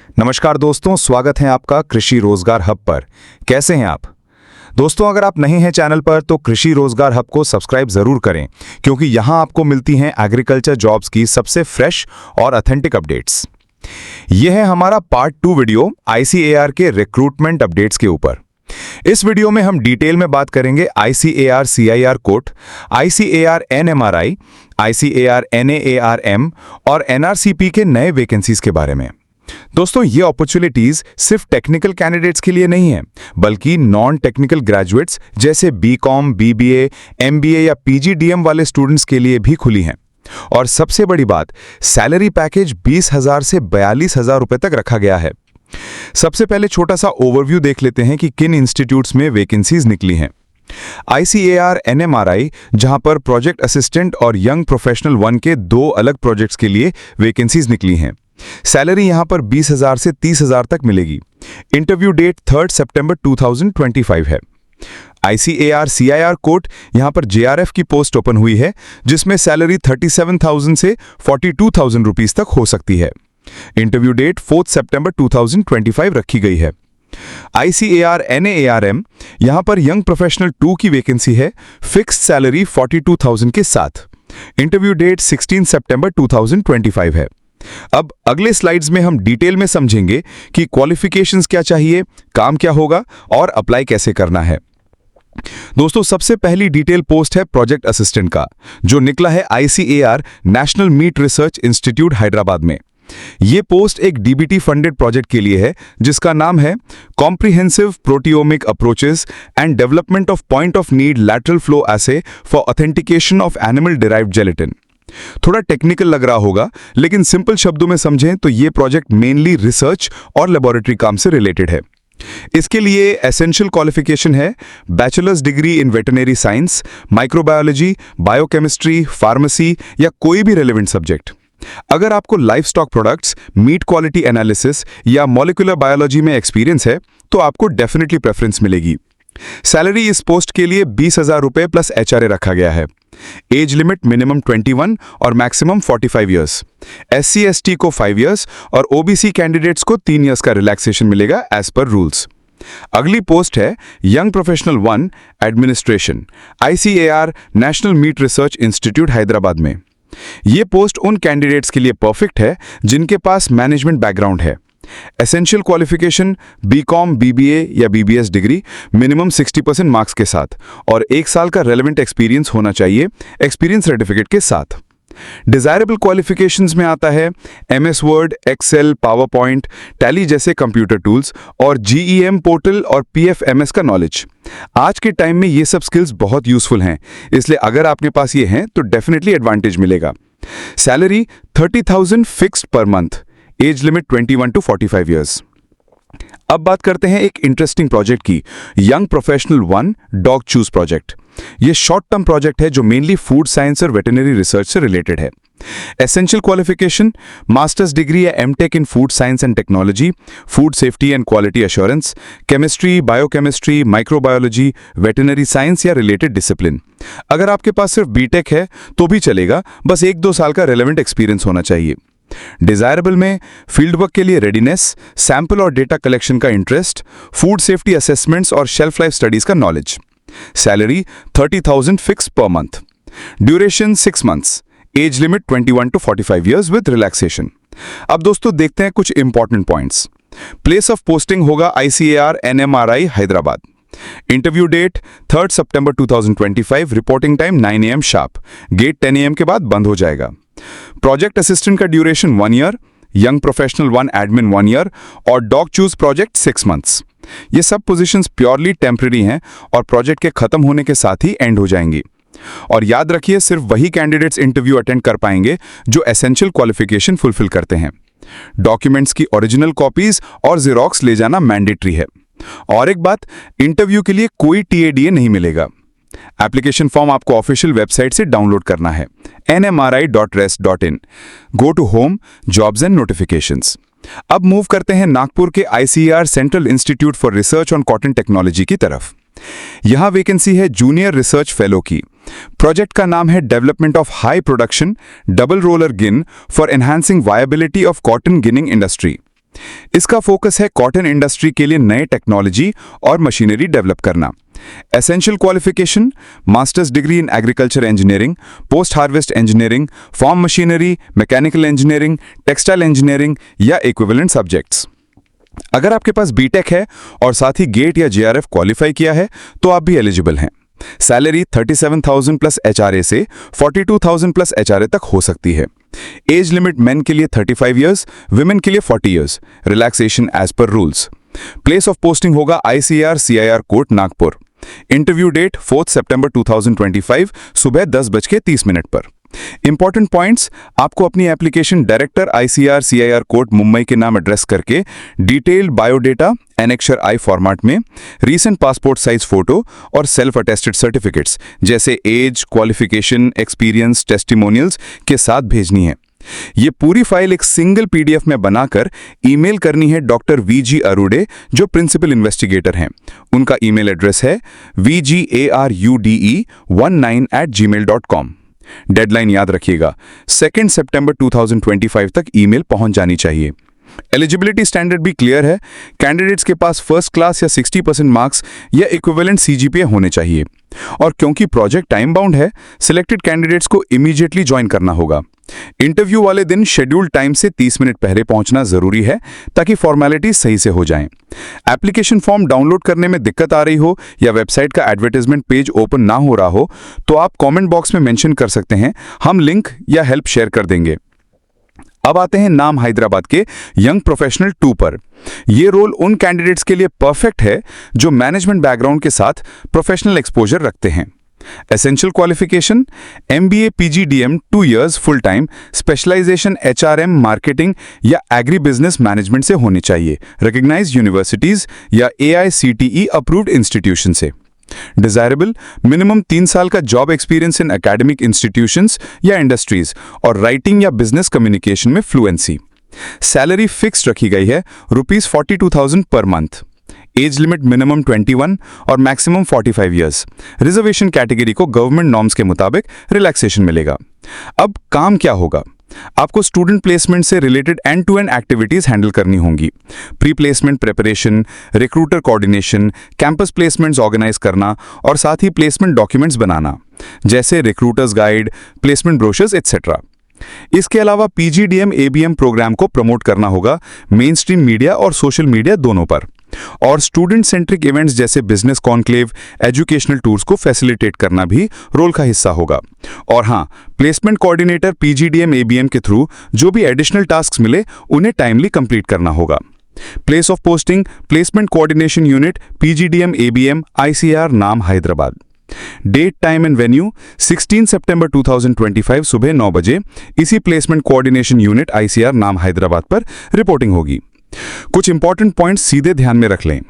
नमस्कार दोस्तों, स्वागत है आपका कृषि रोजगार हब पर। कैसे हैं आप दोस्तों? अगर आप नए हैं चैनल पर तो कृषि रोजगार हब को सब्सक्राइब जरूर करें, क्योंकि यहां आपको मिलती हैं एग्रीकल्चर जॉब्स की सबसे फ्रेश और ऑथेंटिक अपडेट्स। यह है हमारा पार्ट 2 वीडियो ICAR के रिक्रूटमेंट अपडेट्स के ऊपर। इस वीडियो में हम डिटेल में बात करेंगे ICAR CIR COT, ICAR NMRI, ICAR NAARM और NRCP के नए वैकेंसीज के बारे में। दोस्तों, ये अपॉर्चुनिटीज सिर्फ टेक्निकल कैंडिडेट्स के लिए नहीं है, बल्कि नॉन टेक्निकल ग्रेजुएट्स जैसे BCom, BBA, MBA या PGDM वाले स्टूडेंट्स के लिए भी खुली हैं। और सबसे बड़ी बात, सैलरी पैकेज 20,000 से 42,000 रुपए तक रखा गया है। सबसे पहले छोटा सा ओवरव्यू देख लेते हैं कि किन इंस्टीट्यूट्स में वैकेंसीज निकली हैं। ICAR NMRI, जहां पर प्रोजेक्ट असिस्टेंट और यंग प्रोफेशनल 1 के 2 अलग प्रोजेक्ट्स के लिए वैकेंसीज निकली हैं। सैलरी यहां पर 20,000 से 30,000 तक मिलेगी। इंटरव्यू डेट 3 सितंबर 2025 है। ICAR CIR कोट, यहां पर JRF की पोस्ट ओपन हुई है, जिसमें सैलरी 37,000 से 42,000 रुपीस तक हो सकती है। इंटरव्यू डेट 4 सितंबर 2025 रखी गई है। ICAR NAARM, यहां पर यंग प्रोफेशनल 2 की वैकेंसी है, फिक्स्ड सैलरी 42,000 के साथ। इंटरव्यू डेट 16 सितंबर 2025 है। अब अगले स्लाइड्स में हम डिटेल में समझेंगे कि क्वालिफिकेशंस क्या चाहिए, काम क्या होगा और अप्लाई कैसे करना है। दोस्तों, सबसे पहली डिटेल पोस्ट है प्रोजेक्ट असिस्टेंट का, जो निकला है ICAR national meat research institute Hyderabad में। यह पोस्ट एक DBT फंडेड प्रोजेक्ट के लिए है, जिसका नाम है comprehensive proteomic approaches and development of point of need lateral flow assay for authentication of animal derived gelatin. थोड़ा टेक्निकल लग रहा होगा, लेकिन सिंपल शब्दों में समझें तो यह प्रोजेक्ट मेनली रिसर्च और लेबोरेटरी काम से रिलेटेड है। इसके लिए एसेंशियल क्वालिफिकेशन है bachelors degree in veterinary science, microbiology, biochemistry, pharmacy या कोई भी रेलेवेंट सब्जेक्ट। अगर आपको life stock products, meat quality analysis या मॉलिक्यूलर बायोलॉजी में एक्सपीरियंस है तो आपको डेफिनेटली प्रेफरेंस मिलेगी। सैलरी इस पोस्ट के लिए 20,000 रुपए प्लस HRA रखा गया है। एज लिमिट मिनिमम 21 और मैक्सिमम 45 इयर्स। SC ST को 5 इयर्स और OBC कैंडिडेट्स को 3 इयर्स का रिलैक्सेशन मिलेगा एज पर रूल्स। अगली पोस्ट है young professional 1 administration, ICAR national meat research institute Hyderabad में। यह पोस्ट उन कैंडिडेट्स के लिए परफेक्ट है जिनके पास मैनेजमेंट बैकग्राउंड है। एसेंशियल क्वालिफिकेशन BCom, BBA या BBS डिग्री मिनिमम 60% मार्क्स के साथ और 1 साल का रेलेवेंट एक्सपीरियंस होना चाहिए एक्सपीरियंस सर्टिफिकेट के साथ। डिजायरेबल क्वालिफिकेशंस में आता है MS word, excel, PowerPoint, Tally जैसे कंप्यूटर टूल्स और GEM पोर्टल और PFMS का नॉलेज। आज के टाइम में ये सब स्किल्स बहुत यूजफुल हैं, इसलिए अगर आपके पास ये हैं तो डेफिनेटली एडवांटेज मिलेगा। Salary 30,000 fixed per month. As limit 21 to 45 years. अब बात करते हैं एक इंटरेस्टिंग प्रोजेक्ट की, young professional 1 dog choose project. यह शॉर्ट टर्म प्रोजेक्ट है जो मेनली फूड साइंस और वेटरनरी रिसर्च से रिलेटेड है। एसेंशियल क्वालिफिकेशन मास्टर्स डिग्री या MTech in food science and technology, food safety and quality assurance, chemistry, biochemistry, microbiology, veterinary science या related discipline. अगर आपके पास सिर्फ BTech है तो भी चलेगा, बस 1-2 साल का रेलेवेंट एक्सपीरियंस होना चाहिए। डिजायरेबल में फील्ड वर्क के लिए रेडीनेस, सैंपल और डेटा कलेक्शन का इंटरेस्ट, फूड सेफ्टी असेसमेंट्स और शेल्फ लाइफ स्टडीज का knowledge. Salary 30,000 fix per month. Duration 6 months. Age limit 21 to 45 years with relaxation. अब दोस्तों देखते हैं कुछ important points. Place of posting होगा ICAR NMRI Hyderabad. Interview date 3 सितंबर 2025, reporting time 9 AM sharp. Gate 10 AM के बाद बंद हो जाएगा। प्रोजेक्ट असिस्टेंट का duration 1 year, young professional 1 admin 1 year और डॉग चूज प्रोजेक्ट 6 मंथ्स। ये सब पोजीशंस प्योरली टेम्पररी हैं और प्रोजेक्ट के खत्म होने के साथ ही एंड हो जाएंगी। और याद रखिए, सिर्फ वही कैंडिडेट्स इंटरव्यू अटेंड कर पाएंगे जो एसेंशियल क्वालिफिकेशन फुलफिल करते हैं। डॉक्यूमेंट्स की ओरिजिनल कॉपीज और जेरोक्स ले जाना मैंडेटरी है। और एक बात, इंटरव्यू के लिए कोई TADA नहीं मिलेगा। एप्लीकेशन फॉर्म आपको ऑफिशियल वेबसाइट से डाउनलोड करना है, nmri.res.in। Go to home, jobs and notifications. अब मूव करते हैं नागपुर के ICAR central institute for research on cotton technology की तरफ। यहां वैकेंसी है जूनियर रिसर्च फेलो की। प्रोजेक्ट का नाम है development of high production double roller gin for enhancing viability of cotton ginning industry. इसका फोकस है कॉटन इंडस्ट्री के लिए नए टेक्नोलॉजी और मशीनरी डेवलप करना। Essential qualification, masters degree in agriculture engineering, post harvest engineering, farm machinery, mechanical engineering, textile engineering या equivalent subjects. अगर आपके पास बीटेक है और साथ ही गेट या जेआरएफ क्वालिफाई किया है तो आप भी एलिजिबल हैं। सैलरी 37,000 प्लस एचआरए से 42,000 प्लस एचआरए तक हो सकती है। एज लिमिट मेन के लिए 35 इयर्स, विमेन के लिए 40 years. Relaxation age per rules. Place of posting होगा ICAR CIR court Nagpur. Interview date 4 सितंबर 2025 सुबह 10:30 पर। इंपॉर्टेंट पॉइंट्स, आपको अपनी application director ICAR CIR court Mumbai के नाम एड्रेस करके detailed biodata annexure I format में, रीसेंट पासपोर्ट साइज फोटो और सेल्फ अटेस्टेड सर्टिफिकेट्स जैसे एज, क्वालिफिकेशन, एक्सपीरियंस, टेस्टिमोनियल्स के साथ भेजनी है। ये पूरी फाइल एक सिंगल PDF में बनाकर ईमेल करनी है डॉक्टर VG अरुडे, जो प्रिंसिपल इन्वेस्टिगेटर हैं। उनका ईमेल एड्रेस है vgarude19@gmail.com। डेडलाइन याद रखिएगा, 2 सितंबर 2025 तक ईमेल पहुंच जानी चाहिए। एलिजिबिलिटी स्टैंडर्ड भी क्लियर है। कैंडिडेट्स के पास फर्स्ट क्लास या 60% मार्क्स या इक्विवेलेंट CGPA होने चाहिए। और क्योंकि प्रोजेक्ट टाइम बाउंड है, सिलेक्टेड कैंडिडेट्स को इमीडिएटली ज्वाइन करना होगा। इंटरव्यू वाले दिन शेड्यूल्ड टाइम से 30 मिनट पहले पहुंचना जरूरी है ताकि फॉर्मेलिटी सही से हो जाएं। एप्लीकेशन फॉर्म डाउनलोड करने में दिक्कत आ रही हो या वेबसाइट का एडवर्टाइजमेंट पेज ओपन ना हो रहा हो तो आप कमेंट बॉक्स में मेंशन कर सकते हैं, हम लिंक या हेल्प शेयर कर देंगे। अब आते हैं नाम हैदराबाद के यंग प्रोफेशनल 2 पर। ये रोल उन कैंडिडेट्स के लिए परफेक्ट है जो मैनेजमेंट बैकग्राउंड के साथ प्रोफेशनल एक्सपोजर रखते हैं। Essential qualification, MBA PGDM 2 years full time, specialisation HRM, marketing या एग्री बिजनेस मैनेजमेंट से होनी चाहिए, रिकॉग्नाइज्ड यूनिवर्सिटीज या AICTE अप्रूव्ड इंस्टीट्यूशन से। डिजायरेबल, मिनिमम 3 साल का job experience in academic institutions या इंडस्ट्रीज और राइटिंग या बिजनेस कम्युनिकेशन में फ्लुएंसी। सैलरी फिक्स रखी गई है ₹42,000 per month. Age limit minimum 21 और मैक्सिमम 45 इयर्स। रिजर्वेशन कैटेगरी को गवर्नमेंट नॉर्म्स के मुताबिक रिलैक्सेशन मिलेगा। अब काम क्या होगा? आपको स्टूडेंट प्लेसमेंट से related end to end activities handle करनी होंगी। Pre placement preparation, recruiter coordination, campus placements organise करना और साथ ही प्लेसमेंट डॉक्यूमेंट्स बनाना जैसे recruiters guide, placement brochures etcetera. इसके अलावा PGDM ABM प्रोग्राम को प्रमोट करना होगा मेन स्ट्रीम मीडिया और सोशल मीडिया दोनों पर, और स्टूडेंट सेंट्रिक इवेंट्स जैसे बिजनेस कॉन्क्लेव, एजुकेशनल टूर्स को फैसिलिटेट करना भी रोल का हिस्सा होगा। और हाँ, प्लेसमेंट कोऑर्डिनेटर PGDM ABM के थ्रू जो भी एडिशनल टास्क्स मिले उन्हें टाइमली कंप्लीट करना होगा। Place of posting, placement coordination unit, PGDM ABM ICAR नाम Hyderabad. Date, time and venue 16 सितंबर 2025 सुबह 9 बजे इसी प्लेसमेंट कोऑर्डिनेशन यूनिट ICAR नाम हैदराबाद पर रिपोर्टिंग होगी। कुछ इंपॉर्टेंट पॉइंट्स सीधे ध्यान में रख लें।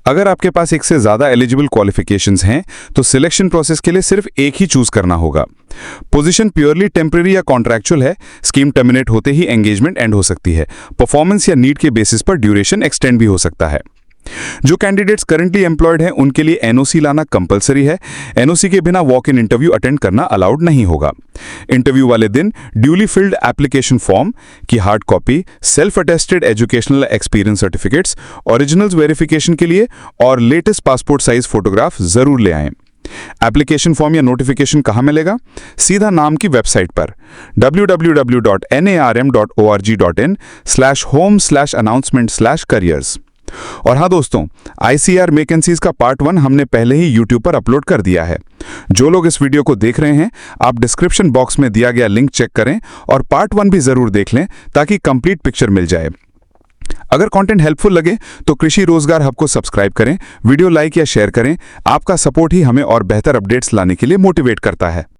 अगर आपके पास एक से ज्यादा एलिजिबल क्वालिफिकेशंस हैं तो सिलेक्शन प्रोसेस के लिए सिर्फ एक ही चूज करना होगा। पोजीशन प्योरली टेम्परेरी या कॉन्ट्रैक्चुअल है, स्कीम टर्मिनेट होते ही एंगेजमेंट एंड हो सकती है। परफॉर्मेंस या नीड के बेसिस पर ड्यूरेशन एक्सटेंड भी हो सकता है। जो कैंडिडेट्स करंटली एम्प्लॉयड हैं उनके लिए NOC लाना कंपलसरी है। NOC के बिना वॉक इन इंटरव्यू अटेंड करना अलाउड नहीं होगा। इंटरव्यू वाले दिन ड्यूली फिल्ड एप्लीकेशन फॉर्म की hard copy, self attested educational experience certificates, originals verification के लिए और लेटेस्ट पासपोर्ट साइज फोटोग्राफ जरूर ले आएं। एप्लीकेशन फॉर्म या नोटिफिकेशन कहां मिलेगा? सीधा नाम की वेबसाइट पर www.narm.org.in/home/announcement/careers। और हाँ दोस्तों, ICAR वैकेंसीज का पार्ट 1 हमने पहले ही YouTube पर अपलोड कर दिया है। जो लोग इस वीडियो को देख रहे हैं, आप डिस्क्रिप्शन बॉक्स में दिया गया लिंक चेक करें और पार्ट 1 भी जरूर देख लें ताकि कंप्लीट पिक्चर मिल जाए। अगर कंटेंट हेल्पफुल लगे तो कृषि रोजगार हब को सब्सक्राइब करें, वीडियो लाइक या शेयर करें। आपका सपोर्ट ही हमें और बेहतर अपडेट्स लाने के लिए मोटिवेट करता है।